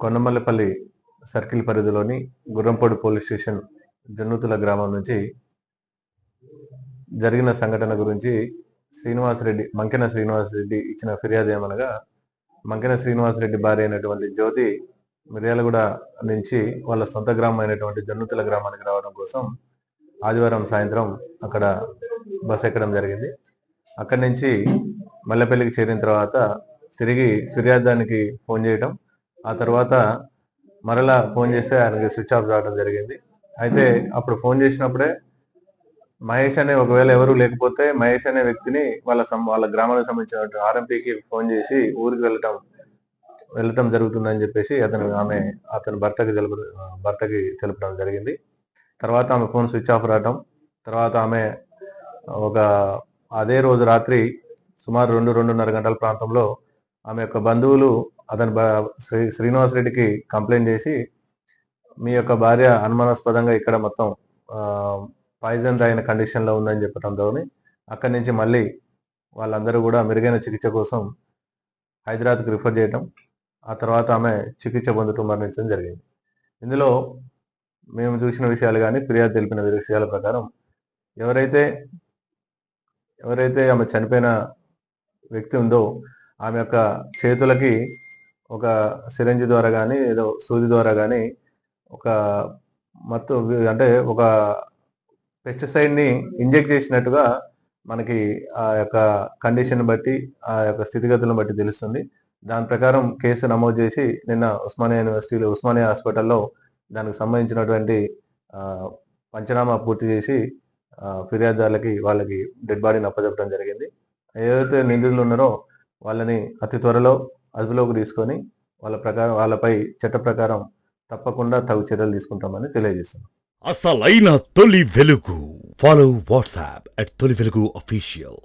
Kondamallapalli circle పరిధిలోని గుర్రంపొడి police station జన్నుతుల గ్రామం నుంచి జరిగిన సంఘటన గురించి మంకెన శ్రీనివాసరెడ్డి ఇచ్చిన ఫిర్యాదు ఏమనగా, మంకెన శ్రీనివాసరెడ్డి భార్య అయినటువంటి జ్యోతి మిర్యాలగూడ నుంచి వాళ్ళ సొంత గ్రామం అయినటువంటి జన్నుతుల గ్రామానికి రావడం కోసం ఆదివారం సాయంత్రం అక్కడ బస్ ఎక్కడం జరిగింది. అక్కడి నుంచి మల్లెపల్లికి చేరిన తర్వాత తిరిగి ఫిర్యాదుదానికి ఫోన్ చేయటం, ఆ తర్వాత మరలా ఫోన్ చేస్తే ఆయనకి స్విచ్ ఆఫ్ రావడం జరిగింది. అయితే అప్పుడు ఫోన్ చేసినప్పుడే మహేష్ అనే, ఒకవేళ ఎవరు లేకపోతే మహేష్ అనే వ్యక్తిని వాళ్ళ గ్రామానికి సంబంధించిన ఆర్ఎంపీకి ఫోన్ చేసి ఊరికి వెళ్ళటం జరుగుతుందని చెప్పేసి అతని భర్తకి తెలపడం జరిగింది. తర్వాత ఆమె ఫోన్ స్విచ్ ఆఫ్ రావటం, తర్వాత ఆమె అదే రోజు రాత్రి సుమారు 2-2:30 గంటల ప్రాంతంలో ఆమె యొక్క బంధువులు శ్రీనివాసరెడ్డికి కంప్లైంట్ చేసి, మీ యొక్క భార్య అనుమానాస్పదంగా ఇక్కడ మొత్తం పాయిజన్ తాగిన కండిషన్లో ఉందని చెప్పడంతో అక్కడి నుంచి మళ్ళీ వాళ్ళందరూ కూడా మెరుగైన చికిత్స కోసం హైదరాబాద్కి రిఫర్ చేయటం, ఆ తర్వాత ఆమె చికిత్స పొందుతూ మరణించడం జరిగింది. ఇందులో మేము చూసిన విషయాలు కానీ, ఫిర్యాదు తెలిపిన విషయాల ప్రకారం ఎవరైతే ఆమె చనిపోయిన వ్యక్తి ఉందో ఆమె యొక్క చేతులకి ఒక సిరంజి ద్వారా కానీ, ఏదో సూది ద్వారా కానీ ఒక పెస్టిసైడ్ని ఇంజెక్ట్ చేసినట్టుగా మనకి ఆ యొక్క కండిషన్ బట్టి, ఆ యొక్క స్థితిగతులను బట్టి తెలుస్తుంది. దాని ప్రకారం కేసు నమోదు చేసి నిన్న ఉస్మానియా హాస్పిటల్లో దానికి సంబంధించినటువంటి పంచనామా పూర్తి చేసి వాళ్ళకి డెడ్ బాడీని అప్పచెప్పడం జరిగింది. ఏదైతే నిందితులు ఉన్నారో వాళ్ళని అతి త్వరలో అదుపులోకి తీసుకొని వాళ్ళపై చట్ట ప్రకారం తప్పకుండా తగు చర్యలు తీసుకుంటామని తెలియజేస్తున్నాం. అసలైన తొలి వెలుగు. ఫాలో వాట్సాప్ @తొలి వెలుగు official.